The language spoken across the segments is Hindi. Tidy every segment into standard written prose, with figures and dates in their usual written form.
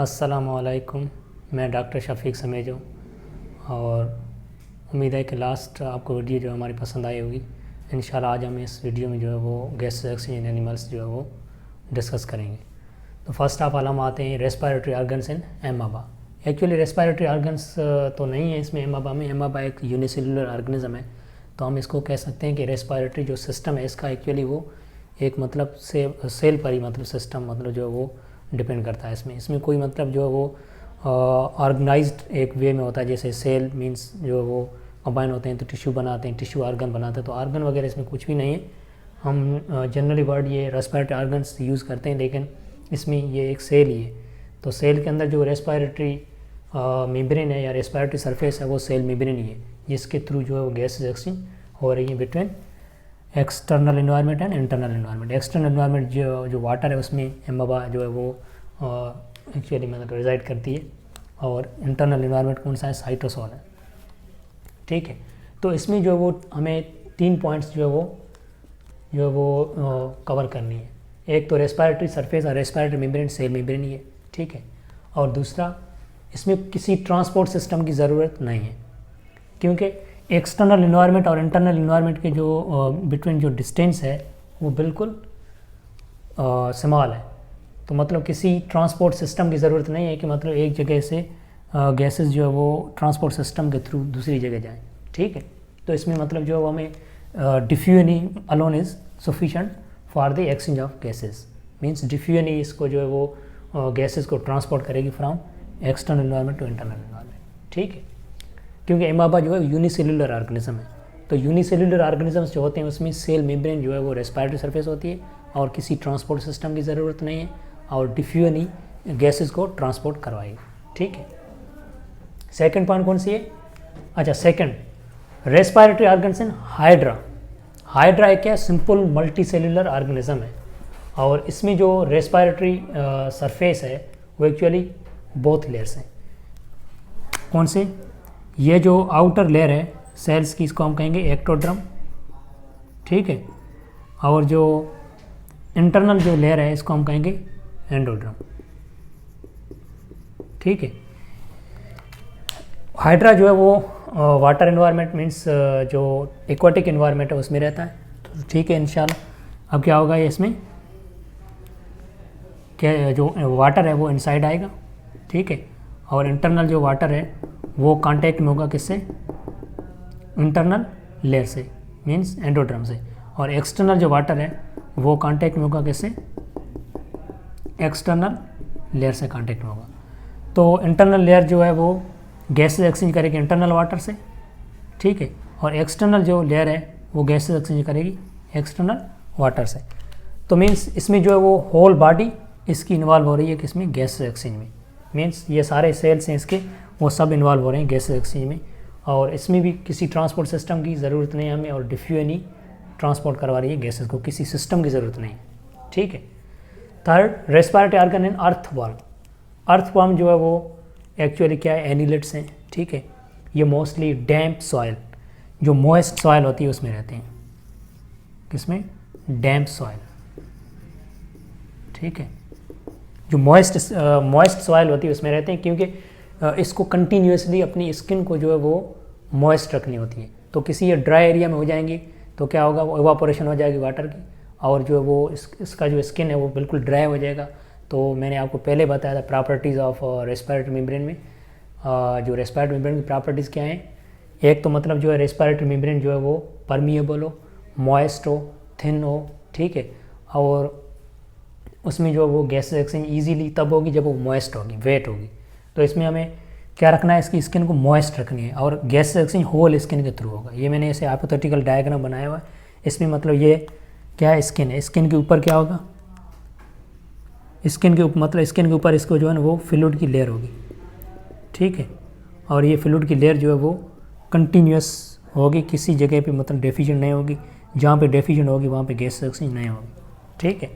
अस्सलामुअलैकुम। मैं डॉक्टर शफ़ीक समेज हूँ और उम्मीद है कि लास्ट आपको वीडियो जो हमारी पसंद आई होगी। इंशाल्लाह आज हम इस वीडियो में जो है वो गैसेस ऑक्सीजन एनिमल्स जो है वो डिस्कस करेंगे। तो फर्स्ट ऑफ ऑल हम आते हैं respiratory organs in amoeba. Actually respiratory organs तो नहीं है इसमें एमाबा में। एमाबा एक यूनिसेलुलर ऑर्गेनिज्म है, तो हम इसको कह सकते हैं कि रेस्पिरेटरी जो सिस्टम है इसका एक्चुअली वो एक मतलब से सेल पर ही मतलब सिस्टम मतलब जो है वो डिपेंड करता है। इसमें कोई मतलब जो है वो ऑर्गेनाइज्ड एक वे में होता है, जैसे सेल मींस जो है वो कंबाइन होते हैं तो टिश्यू बनाते हैं, टिश्यू ऑर्गन बनाते हैं। तो ऑर्गन वगैरह इसमें कुछ भी नहीं है। हम जनरली वर्ड ये रेस्पिरेटरी ऑर्गन्स यूज़ करते हैं, लेकिन इसमें ये एक सेल ही है। तो सेल के अंदर जो रेस्पिरेटरी मेम्ब्रेन है या रेस्पिरेटरी सरफेस है वो सेल मेम्ब्रेन ही है, जिसके थ्रू जो है वो गैस एक्सचेंज हो रही है between external environment and internal environment. External environment जो वाटर है उसमें एमाबा जो है वो एक्चुअली मतलब रिजाइड करती है, और इंटरनल इन्वायरमेंट कौन सा है, साइटोसोल है। ठीक है, तो इसमें जो है वो हमें 3 पॉइंट्स जो है वो कवर करनी है। एक तो रेस्पिरेटरी सरफेस और रेस्पिरेटरी मेम्ब्रेन सेल मेम्ब्रेन ही है, ठीक है। और दूसरा, इसमें किसी ट्रांसपोर्ट सिस्टम की ज़रूरत नहीं है, क्योंकि एक्सटर्नल इन्वायरमेंट और इंटरनल इन्वायरमेंट के जो बिटवीन जो डिस्टेंस है वो बिल्कुल स्मॉल है। तो मतलब किसी ट्रांसपोर्ट सिस्टम की ज़रूरत नहीं है कि मतलब एक जगह से गैसेस जो है वो ट्रांसपोर्ट सिस्टम के थ्रू दूसरी जगह जाएं, ठीक है। तो इसमें मतलब जो हमें diffusion alone is sufficient for the exchange of gases. Means diffusion ही इसको जो है वो गैसेस को ट्रांसपोर्ट करेगी from external environment to internal environment, ठीक है। क्योंकि एमाबा जो है यूनिसेलुलर ऑर्गेनिज्म है, तो यूनिसेलुलर ऑर्गेनिजम्स जो होते हैं उसमें सेल मेम्ब्रेन जो है वो रेस्पिरेटरी सरफेस होती है और किसी ट्रांसपोर्ट सिस्टम की ज़रूरत नहीं है, और डिफ्यूजन ही गैसेस को ट्रांसपोर्ट करवाएगी, ठीक है। सेकंड पॉइंट कौन सी है? अच्छा, second, respiratory organs in hydra. Hydra एक क्या सिंपल मल्टी सेलुलर ऑर्गेनिज्म है, और इसमें जो रेस्पिरेटरी सरफेस है वो एक्चुअली बोथ लेयर्स हैं। कौन से? ये जो आउटर लेयर है सेल्स की, इसको हम कहेंगे एक्टोड्रम, ठीक है। और जो इंटरनल जो लेयर है इसको हम कहेंगे एंडोड्रम, ठीक है। हाइड्रा जो है वो वाटर इन्वायरमेंट मीन्स जो एक्वाटिक इन्वायरमेंट है उसमें रहता है, तो ठीक है इंशाल्लाह। अब क्या होगा ये इसमें क्या जो वाटर है वो इनसाइड आएगा, ठीक है। और इंटरनल जो वाटर है वो कांटेक्ट में होगा किससे? इंटरनल लेयर से, मीन्स एंडोड्रम से। और एक्सटर्नल जो वाटर है वो कांटेक्ट में होगा किससे? एक्सटर्नल लेयर से कांटेक्ट में होगा। तो इंटरनल लेयर जो है वो गैसेस एक्सचेंज करेगी इंटरनल वाटर से, ठीक है। और एक्सटर्नल जो लेयर है वो गैसेस एक्सचेंज करेगी एक्सटर्नल वाटर से। तो मीन्स इसमें जो है वो होल बॉडी इसकी इन्वॉल्व हो रही है किसमें? गैसेस एक्सचेंज में। मीन्स ये सारे सेल्स हैं इसके वो सब इन्वॉल्व हो रहे हैं गैसेस एक्सचेंज में, और इसमें भी किसी ट्रांसपोर्ट सिस्टम की ज़रूरत नहीं है हमें, और डिफ्यूजन ही ट्रांसपोर्ट करवा रही है गैसेस को, किसी सिस्टम की ज़रूरत नहीं है, ठीक है। Third, respiratory organ in earthworm. Earthworm जो है वो एक्चुअली क्या है? एनिलेट्स हैं, ठीक है। ये मोस्टली डैम्प सॉइल, जो मॉइस्ट सॉइल होती है उसमें रहते हैं। किसमें? डैम्प सॉइल, ठीक है। जो मॉइस्ट सॉइल होती है उसमें रहते हैं, क्योंकि इसको कंटिन्यूसली अपनी स्किन को जो है वो मॉइस्ट रखनी होती है। तो किसी ये ड्राई एरिया में हो जाएंगी तो क्या होगा? वो इवापोरेशन हो जाएगी वाटर की, और जो है वो इसका जो स्किन है वो बिल्कुल ड्राई हो जाएगा। तो मैंने आपको पहले बताया था प्रॉपर्टीज़ ऑफ रेस्पिरेटरी मेम्ब्रेन में। जो रेस्पिरेटरी मेम्ब्रेन की प्रॉपर्टीज़ क्या हैं? एक तो मतलब जो है रेस्पिरेटरी मेम्ब्रेन जो है वो परमिएबल हो, मॉइस्ट हो, थिन हो, ठीक है। और उसमें जो वो गैस एक्सचेंज ईजीली तब होगी जब वो मॉइस्ट होगी, वेट होगी। तो इसमें हमें क्या रखना है? इसकी स्किन को मॉइस्ट रखनी है, और गैस एक्सचेंज होल स्किन के थ्रू होगा। ये मैंने ऐसे हाइपोथेटिकल डायग्राम बनाया हुआ है। इसमें मतलब ये क्या है? स्किन है, स्किन के ऊपर क्या होगा? स्किन के ऊपर मतलब स्किन के ऊपर इसको जो है ना वो फ्लूइड की लेयर होगी, ठीक है। और ये फ्लूइड की लेयर जो है वो कंटिन्यूस होगी, किसी जगह पे मतलब डिफ्यूजन नहीं होगी। जहाँ पे डिफ्यूजन होगी वहाँ पे गैस एक्सचेंज नहीं होगी, ठीक है।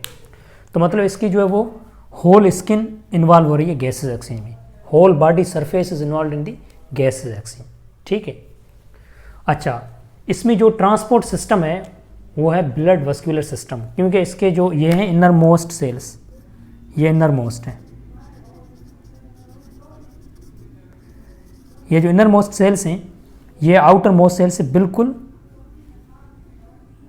तो मतलब इसकी जो है वो होल स्किन इन्वॉल्व हो रही है गैसेस एक्सचेंज में, whole body surface is involve in the gases exchange, ठीक है। अच्छा, इसमें जो ट्रांसपोर्ट सिस्टम है वो है ब्लड वस्कुलर सिस्टम, क्योंकि इसके जो ये हैं इनर मोस्ट सेल्स, ये इनर मोस्ट हैं, ये जो इनर मोस्ट सेल्स हैं ये आउटर मोस्ट सेल से बिल्कुल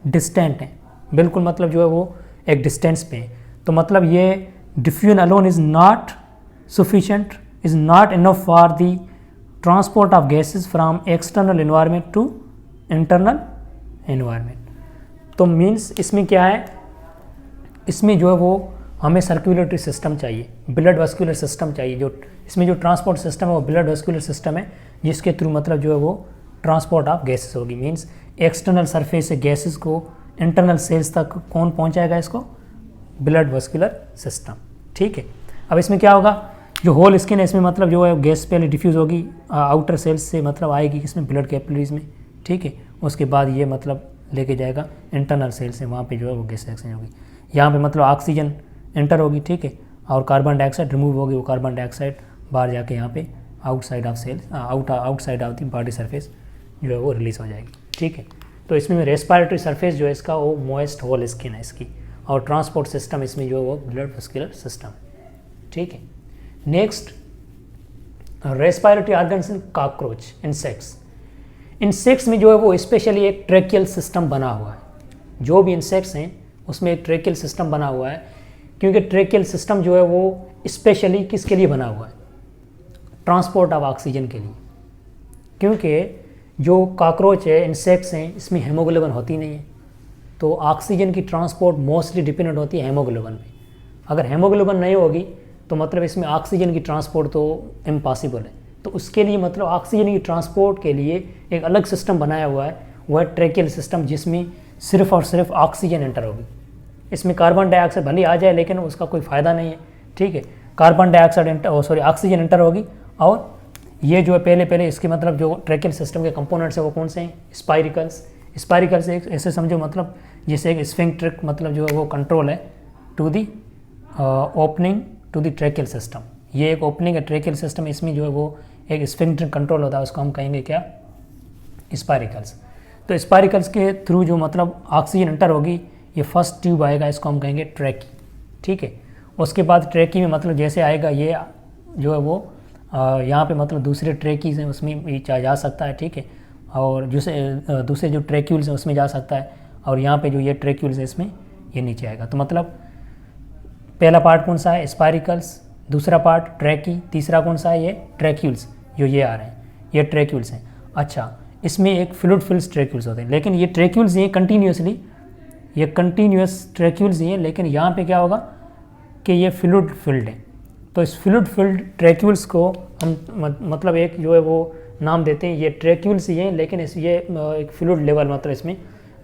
डिस्टेंट हैं, बिल्कुल मतलब जो है वो एक डिस्टेंस पे है। तो मतलब ये diffusion alone is not sufficient, is not enough for the transport of gases from external environment to internal environment. तो मीन्स इसमें क्या है, इसमें जो है वो हमें सर्कुलेटरी सिस्टम चाहिए, ब्लड वस्कुलर सिस्टम चाहिए। जो इसमें जो ट्रांसपोर्ट सिस्टम है वो ब्लड वस्कुलर सिस्टम है, जिसके थ्रू मतलब जो है वो ट्रांसपोर्ट ऑफ गैसेस होगी। मीन्स एक्सटर्नल सरफेस से गैसेस को इंटरनल सेल्स तक कौन पहुंचाएगा, इसको ब्लड वस्कुलर सिस्टम। ठीक है, अब इसमें क्या होगा, जो होल स्किन है इसमें मतलब जो है गैस पहले डिफ्यूज़ होगी आउटर सेल्स से, मतलब आएगी इसमें ब्लड कैपिलरीज में। ठीक है, उसके बाद ये मतलब लेके जाएगा इंटरनल सेल से, वहाँ पे जो है वो गैस एक्सचेंज होगी। यहाँ पे मतलब ऑक्सीजन एंटर होगी, ठीक है, और कार्बन डाइऑक्साइड रिमूव होगी, वो कार्बन डाइऑक्साइड बाहर जाके यहाँ पे outside of cell outside of the body surface जो है वो रिलीज़ हो जाएगी। ठीक है, तो इसमें रेस्पिरेटरी सरफेस जो है इसका वो मोइस्ट होल स्किन है इसकी, और ट्रांसपोर्ट सिस्टम इसमें जो है वो ब्लड वस्कुलर सिस्टम है। ठीक है, नेक्स्ट रेस्पिरेटरी ऑर्गन्स इन कॉकरोच इंसेक्ट्स। इंसेक्ट्स में जो है वो स्पेशली एक ट्रेकियल सिस्टम बना हुआ है। जो भी इंसेक्ट्स हैं उसमें एक ट्रेकियल सिस्टम बना हुआ है, क्योंकि ट्रेकियल सिस्टम जो है वो स्पेशली किसके लिए बना हुआ है, ट्रांसपोर्ट ऑफ ऑक्सीजन के लिए। क्योंकि जो कॉकरोच है, इंसेक्ट्स हैं, इसमें हेमोग्लोबिन होती नहीं है, तो ऑक्सीजन की ट्रांसपोर्ट मोस्टली डिपेंडेंट होती है हेमोग्लोबिन पे। अगर हेमोग्लोबिन नहीं होगी तो मतलब इसमें ऑक्सीजन की ट्रांसपोर्ट तो इम्पॉसिबल है। तो उसके लिए मतलब ऑक्सीजन की ट्रांसपोर्ट के लिए एक अलग सिस्टम बनाया हुआ है, वह है ट्रेकियल सिस्टम, जिसमें सिर्फ और सिर्फ ऑक्सीजन एंटर होगी। इसमें कार्बन डाइऑक्साइड भले आ जाए लेकिन उसका कोई फ़ायदा नहीं है। ठीक है, कार्बन डाइऑक्साइड ऑक्सीजन एंटर होगी, और ये जो है पहले इसके मतलब जो ट्रेकियल सिस्टम के कंपोनेंट्स है वो कौन से हैं, स्पाइरिकल्स एक ऐसे समझो मतलब जैसे एक स्फिंक्टर मतलब जो है वो कंट्रोल है to the opening to the tracheal system. ये एक ओपनिंग है ट्रेकियल सिस्टम, इसमें जो है वो एक स्फिंक्टर कंट्रोल होता है, उसको हम कहेंगे क्या, स्पाइरिकल्स। तो स्पाइरिकल्स के थ्रू जो मतलब ऑक्सीजन एंटर होगी, ये फर्स्ट ट्यूब आएगा, इसको हम कहेंगे ट्रैकी। ठीक है, उसके बाद ट्रैकी में मतलब जैसे आएगा ये जो है वो यहाँ पे मतलब दूसरे ट्रैकीज हैं उसमें भी जा सकता है। ठीक है, और दूसरे जो ट्रैक्यूल्स हैं उसमें जा सकता है, और यहाँ पे जो ये ट्रैक्यूल्स है इसमें ये नीचे आएगा। तो मतलब पहला पार्ट कौन सा है, स्पाइरिकल्स, दूसरा पार्ट ट्रैकी, तीसरा कौन सा है, ये ट्रैक्यूल्स जो ये आ रहे हैं, ये ट्रैक्यूल्स हैं। अच्छा, इसमें एक फ्लूइड फिल्ड ट्रैक्यूल्स होते हैं, लेकिन ये ट्रैक्यूल्स ये कंटिन्यूस ट्रैक्यूल्स ही हैं, लेकिन यहाँ पे क्या होगा कि ये फ्लूइड फिल्ड है। तो इस फ्लूइड फिल्ड ट्रैक्यूल्स को हम मतलब एक जो है वो नाम देते हैं, ये ट्रैक्यूल्स ही हैं, लेकिन ये एक फ्लूइड लेवल मतलब इसमें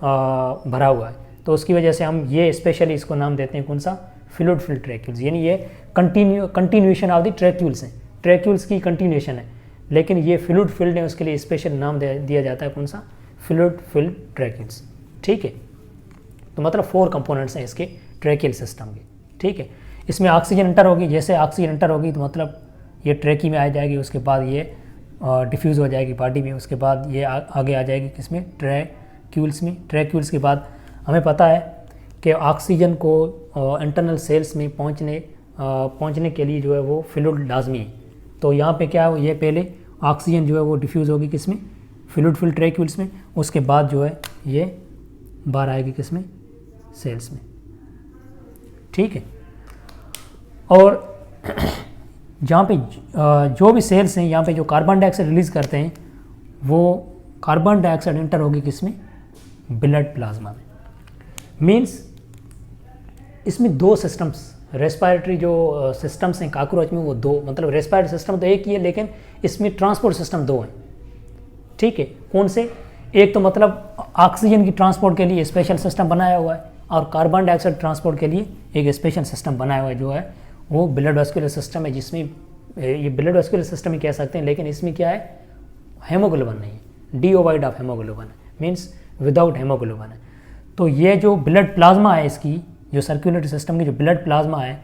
भरा हुआ है, तो उसकी वजह से हम ये स्पेशली इसको नाम देते हैं कौन सा, फ्लूइड फिल्ड ट्रैक्यूल्स। यानी ये कंटिन्यूएशन ऑफ द ट्रैक्यूल्स हैं, ट्रैक्यूल्स की कंटिन्यूएशन है, लेकिन ये फ्लूइड फिल्ड है, उसके लिए स्पेशल नाम दिया जाता है कौन सा, फ्लूइड फिल्ड ट्रैक्यूल्स। ठीक है, तो मतलब 4 कंपोनेंट्स हैं इसके ट्रैकियल सिस्टम के। ठीक है, इसमें ऑक्सीजन एंटर होगी, जैसे ऑक्सीजन एंटर होगी तो मतलब ये ट्रैकी में आ जाएगी, उसके बाद ये डिफ्यूज़ हो जाएगी बॉडी में, उसके बाद ये आगे आ जाएगी किसमें, ट्रैक्यूल्स में। ट्रैक्यूल्स के बाद हमें पता है कि ऑक्सीजन को इंटरनल सेल्स में पहुंचने के लिए जो है वो फ्लूइड लाजमी है। तो यहाँ पे क्या है, ये पहले ऑक्सीजन जो है वो डिफ्यूज़ होगी किसमें, फ्लूइड फिल्ड ट्रैक्यूल्स में, उसके बाद जो है ये बाहर आएगी किसमें, सेल्स में। ठीक है, और जहाँ पे जो भी सेल्स हैं यहाँ पे जो कार्बन डाइऑक्साइड रिलीज़ करते हैं, वो कार्बन डाइऑक्साइड एंटर होगी किसमें, ब्लड प्लाज्मा में। मीन्स इसमें 2 सिस्टम्स, रेस्पिरेटरी जो सिस्टम्स हैं कॉकरोच में वो 2, मतलब रेस्पिरेटरी सिस्टम तो एक ही है, लेकिन इसमें ट्रांसपोर्ट सिस्टम 2 हैं। ठीक है, कौन से, एक तो मतलब ऑक्सीजन की ट्रांसपोर्ट के लिए स्पेशल सिस्टम बनाया हुआ है, और कार्बन डाइऑक्साइड ट्रांसपोर्ट के लिए एक स्पेशल सिस्टम बनाया हुआ है, जो है वो ब्लड वस्कुलर सिस्टम है, जिसमें ये ब्लड वस्कुलर सिस्टम ही कह सकते हैं, लेकिन इसमें क्या है, हेमोग्लोबिन नहीं है, डिओवाइड ऑफ हेमोग्लोबिन है, मीन्स विदाउट हेमोग्लोबिन है। तो ये जो ब्लड प्लाज्मा है इसकी, जो सर्कुलेटरी सिस्टम की जो ब्लड प्लाज्मा है,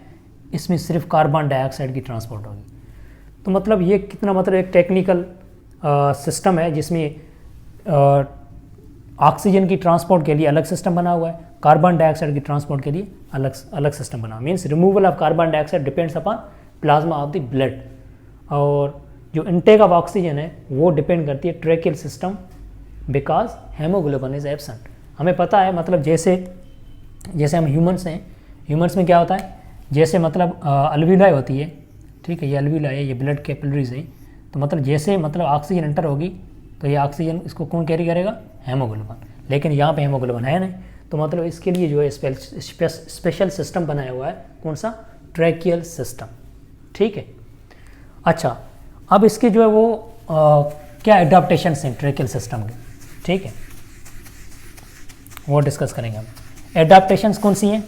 इसमें सिर्फ कार्बन डाइऑक्साइड की ट्रांसपोर्ट होगी। तो मतलब ये कितना मतलब एक टेक्निकल सिस्टम है, जिसमें ऑक्सीजन की ट्रांसपोर्ट के लिए अलग सिस्टम बना हुआ है, कार्बन डाइऑक्साइड की ट्रांसपोर्ट के लिए अलग सिस्टम बना हुआ है। Means removal of carbon dioxide depends upon plasma of the blood, और जो इनटेक ऑफ ऑक्सीजन है वो डिपेंड करती है tracheal system because haemoglobin is absent. हमें पता है मतलब जैसे हम ह्यूमंस हैं, ह्यूमंस में क्या होता है, जैसे मतलब अल्विलाई होती है, ठीक है, ये अल्विलाई है, ये ब्लड कैपिलरीज है, तो मतलब जैसे मतलब ऑक्सीजन एंटर होगी तो ये ऑक्सीजन इसको कौन कैरी करेगा, हेमोग्लोबिन। लेकिन यहाँ पे हेमोग्लोबिन है नहीं, तो मतलब इसके लिए जो है स्पेशल सिस्टम बनाया हुआ है, कौन सा, ट्रैकियल सिस्टम, ठीक है। अच्छा, अब इसके जो है वो क्या एडाप्टेशन हैं ट्रैकियल सिस्टम के, ठीक है, वो डिस्कस करेंगे हम। एडाप्टेशंस कौन सी हैं,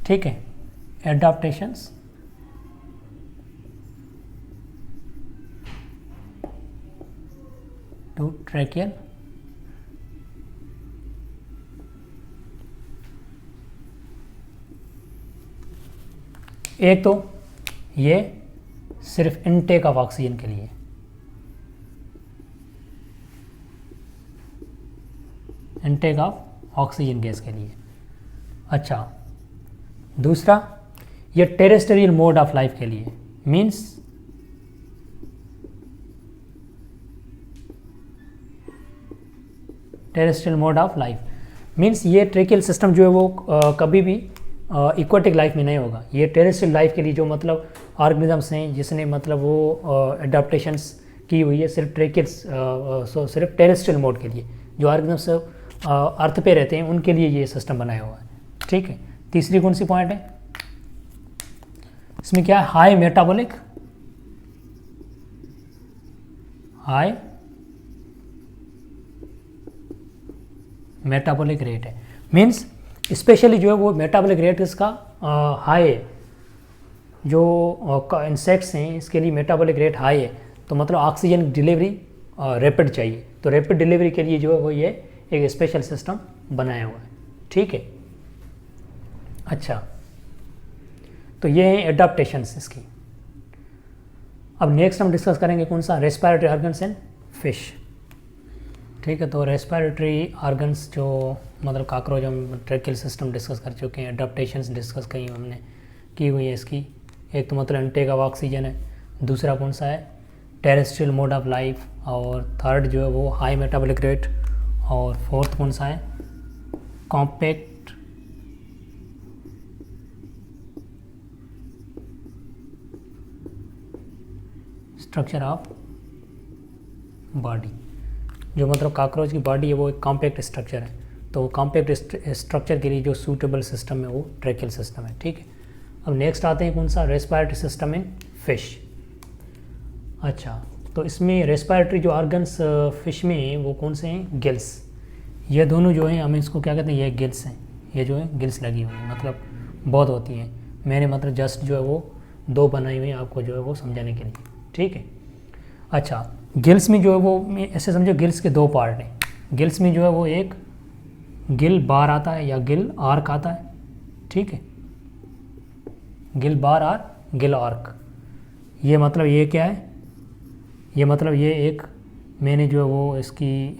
ठीक है, एडाप्टेशंस टू ट्रैकियल एक तो ये सिर्फ इनटेक ऑफ ऑक्सीजन के लिए, इनटेक ऑफ ऑक्सीजन गैस के लिए। अच्छा, दूसरा ये टेरेस्ट्रियल मोड ऑफ लाइफ के लिए, means terrestrial mode of life means ये ट्रैकियल सिस्टम जो है वो कभी भी इक्वेटिक लाइफ में नहीं होगा। ये टेरेस्ट्रियल लाइफ के लिए जो मतलब ऑर्गेनिजम्स हैं जिसने मतलब वो एडाप्टेशंस की हुई है सिर्फ सिर्फ टेरेस्ट्रियल मोड के लिए, जो ऑर्गेनिजम्स अर्थ पे रहते हैं उनके लिए ये सिस्टम बनाया हुआ है, ठीक है। तीसरी कौन सी पॉइंट है इसमें, क्या है, हाई मेटाबॉलिक रेट है, मीन्स स्पेशली जो है वो मेटाबॉलिक रेट इसका हाई है, जो इंसेक्ट्स हैं इसके लिए मेटाबॉलिक रेट हाई है, तो मतलब ऑक्सीजन डिलीवरी रैपिड चाहिए, तो रैपिड डिलीवरी के लिए जो है वो ये एक स्पेशल सिस्टम बनाया हुआ है, ठीक है। अच्छा, तो ये है एडाप्टेशंस इसकी। अब नेक्स्ट हम डिस्कस करेंगे कौन सा, रेस्पिरेटरी ऑर्गन्स इन फिश, ठीक है। तो रेस्पिरेटरी ऑर्गन्स जो मतलब कॉकरोच हम ट्रैकियल सिस्टम डिस्कस कर चुके हैं, एडाप्टेशंस डिस्कस कही हमने की हुई है इसकी। एक तो मतलब इनटेक ऑफ ऑक्सीजन है, दूसरा कौन सा है, टेरेस्ट्रियल मोड ऑफ लाइफ, और थर्ड जो है वो हाई मेटाबॉलिक रेट, और फोर्थ कौन सा है, कॉम्पैक्ट स्ट्रक्चर ऑफ बॉडी। जो मतलब कॉकरोच की बॉडी है वो एक कॉम्पैक्ट स्ट्रक्चर है, तो कॉम्पैक्ट स्ट्रक्चर के लिए जो सूटेबल सिस्टम है वो ट्रैकियल सिस्टम है, ठीक है। अब नेक्स्ट आते हैं कौन सा, रेस्पिरेटरी सिस्टम इन फिश। अच्छा, तो इसमें रेस्पिरेटरी जो ऑर्गन्स फिश में हैं वो कौन से हैं, गिल्स। ये दोनों जो हैं हमें इसको क्या कहते हैं, ये गिल्स हैं, ये जो है गिल्स लगी हुई हैं, मतलब बहुत होती हैं। मैंने मतलब जस्ट जो है वो दो बनाई हुई हैं आपको जो है वो समझाने के लिए, ठीक है। अच्छा, गिल्स में जो है वो ऐसे समझो गिल्स के दो पार्ट हैं। गिल्स में जो है वो एक गिल बार आता है या गिल आर्क आता है, ठीक है, गिल बार और गिल आर्क। ये मतलब ये क्या है, ये मतलब ये एक मैंने जो है वो इसकी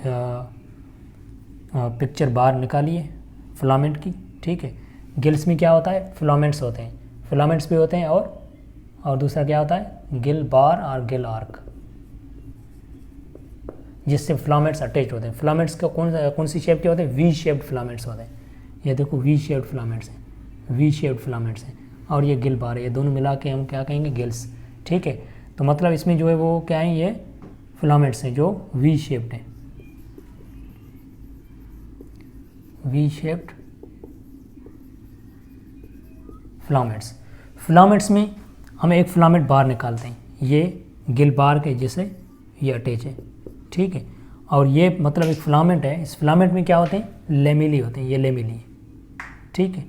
पिक्चर बार निकाली है फिलामेंट की, ठीक है। गिल्स में क्या होता है, फिलामेंट्स होते हैं, फिलामेंट्स भी होते हैं, और दूसरा क्या होता है, गिल बार और गिल आर्क, जिससे फिलामेंट्स अटैच होते हैं। फिलामेंट्स का कौन सी शेप के होते हैं, वी शेप्ड फिलामेंट्स होते हैं। ये देखो वी शेप्ड फिलामेंट्स हैं, वी शेप्ड फिलामेंट्स हैं, और ये गिल बार है, ये दोनों मिला के हम क्या कहेंगे, गिल्स, ठीक है। तो मतलब इसमें जो है वो क्या है, ये फिलामेंट्स हैं जो वी शेप्ड हैं, वी शेप्ड फिलामेंट्स। फिलामेंट्स में हम एक फिलामेंट बार निकालते हैं, ये गिल बार के जैसे ये अटैच है, ठीक है। और ये मतलब एक फिलामेंट है, इस फिलामेंट में क्या होते हैं, लेमिली होते हैं, ये लेमिली है, ठीक है।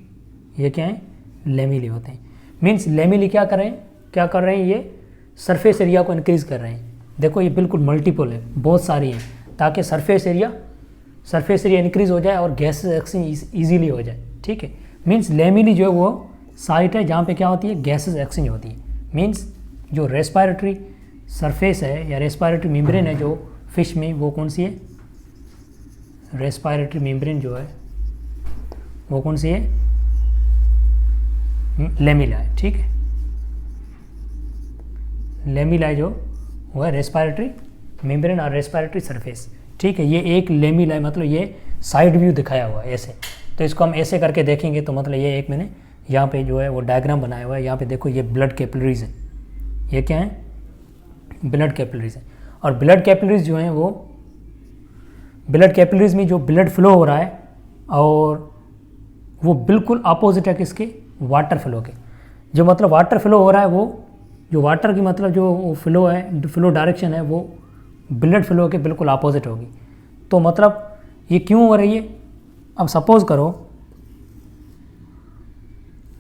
ये क्या है, लेमिली होते हैं। मीन्स लेमिली क्या कर रहे हैं, ये सरफेस एरिया को इंक्रीज़ कर रहे हैं। देखो ये बिल्कुल मल्टीपल है, बहुत सारी हैं, ताकि सरफेस एरिया इंक्रीज़ हो जाए और गैसेस एक्सचेंज ईजीली हो जाए, ठीक है। मीन्स लेमिली जो है वो साइट है जहाँ पे क्या होती है, गैसेस एक्सचेंज होती है। मीन्स जो रेस्पिरेटरी सरफेस है या रेस्पिरेटरी मेम्ब्रेन है जो फिश में, वो कौन सी है, रेस्पिरेटरी मेम्ब्रेन जो है वो कौन सी है, लेमिला है, ठीक है। लेमिला जो वो है रेस्पिरेटरी मेम्ब्रेन और रेस्पिरेटरी सरफेस, ठीक है। ये एक लेमिला है, मतलब ये साइड व्यू दिखाया हुआ है ऐसे, तो इसको हम ऐसे करके देखेंगे तो मतलब ये एक मैंने यहाँ पे जो है वो डायग्राम बनाया हुआ है। यहाँ पे देखो ये ब्लड कैपिलरीज है, ये क्या है, ब्लड कैपिलरीज है। और ब्लड कैपिलरीज जो हैं वो ब्लड कैपिलरीज में जो ब्लड फ्लो हो रहा है और वो बिल्कुल अपोजिट है किसके, वाटर फ्लो के। जो मतलब वाटर फ्लो हो रहा है वो जो वाटर की मतलब जो फ्लो है, फ्लो डायरेक्शन है वो ब्लड फ्लो के बिल्कुल अपोजिट होगी। तो मतलब ये क्यों हो रही है, अब सपोज करो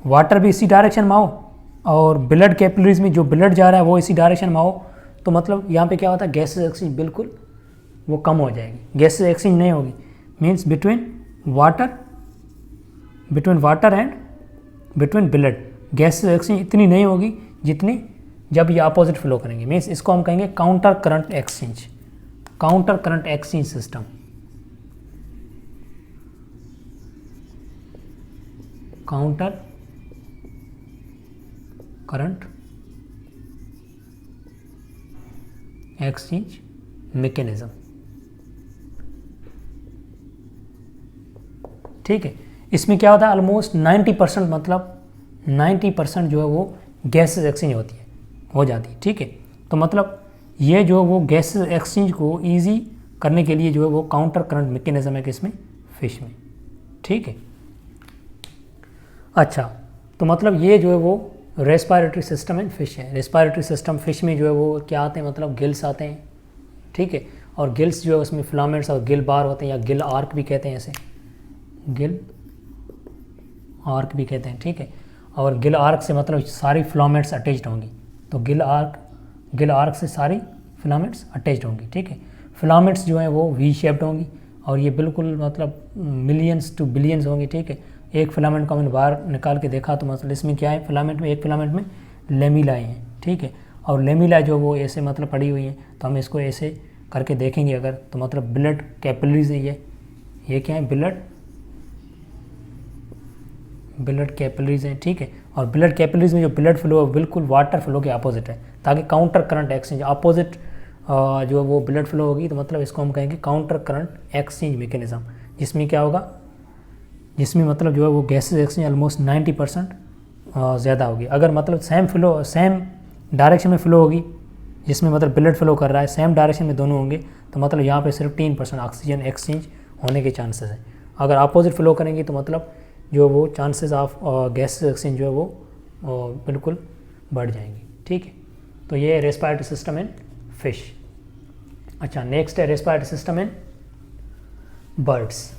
वाटर भी इसी डायरेक्शन में हो और ब्लड कैपिलरीज में जो ब्लड जा रहा है वो इसी डायरेक्शन में हो, तो मतलब यहाँ पे क्या होता है, गैसेस एक्सचेंज बिल्कुल वो कम हो जाएगी, गैसेस एक्सचेंज नहीं होगी। Means between water and between blood gases exchange इतनी नहीं होगी जितनी जब ये अपोजिट फ्लो करेंगे। मीन्स इसको हम कहेंगे counter current exchange, counter current exchange system. Counter current exchange mechanism, ठीक है। इसमें क्या होता है, ऑलमोस्ट 90% मतलब 90% जो है वो गैसेस एक्सचेंज होती है, हो जाती है, ठीक है। तो मतलब ये जो वो गैसेस एक्सचेंज को इजी करने के लिए जो है वो काउंटर करंट मैकेनिज्म है किसमें, फिश में, ठीक है। अच्छा, तो मतलब ये जो है वो रेस्पिरेटरी सिस्टम इन फिश है। रेस्पिरेटरी सिस्टम फिश में जो है वो क्या आते हैं, मतलब गिल्स आते हैं, ठीक है। और गिल्स जो है उसमें फिलामेंट्स और गिल बार होते हैं, या गिल आर्क भी कहते हैं, ऐसे गिल आर्क भी कहते हैं, ठीक है। और गिल आर्क से मतलब सारी फिलामेंट्स अटैच्ड होंगी, तो गिल आर्क से सारी फिलामेंट्स अटैच्ड होंगी, ठीक है। फिलामेंट्स जो हैं वो वी शेप्ड होंगी और ये बिल्कुल मतलब मिलियंस टू बिलियंस होंगी, ठीक है। एक फिलामेंट को मैंने बाहर निकाल के देखा तो मतलब इसमें क्या है, फिलामेंट में एक फिलामेंट में लेमिलाएँ हैं, ठीक है। और लेमिला जो वो ऐसे मतलब पड़ी हुई हैं, तो हम इसको ऐसे करके देखेंगे अगर, तो मतलब ब्लड कैपिलरीज है ये क्या है, ब्लड कैपिलरीज हैं, ठीक है। और ब्लड कैपिलरीज में जो ब्लड फ्लो है बिल्कुल वाटर फ्लो के अपोजिट है, ताकि काउंटर करंट एक्सचेंज अपोजिट जो वो ब्लड फ्लो होगी, तो मतलब इसको हम कहेंगे काउंटर करंट एक्सचेंज मैकेनिज्म। जिसमें क्या होगा, जिसमें मतलब जो है वो गैसेस एक्सचेंज ऑलमोस्ट 90% ज़्यादा होगी। अगर मतलब सेम डायरेक्शन में फ़्लो होगी, जिसमें मतलब ब्लड फ्लो कर रहा है सेम डायरेक्शन में दोनों होंगे, तो मतलब यहाँ पे सिर्फ 3% ऑक्सीजन एक्सचेंज होने के चांसेस हैं। अगर अपोजिट फ्लो करेंगे तो मतलब जो वो चांसेस ऑफ गैसेस एक्सचेंज जो है वो बिल्कुल बढ़ जाएंगे, ठीक है। तो ये है रेस्पिरेटरी सिस्टम इन फिश। अच्छा, नेक्स्ट है रेस्पिरेटरी सिस्टम इन बर्ड्स।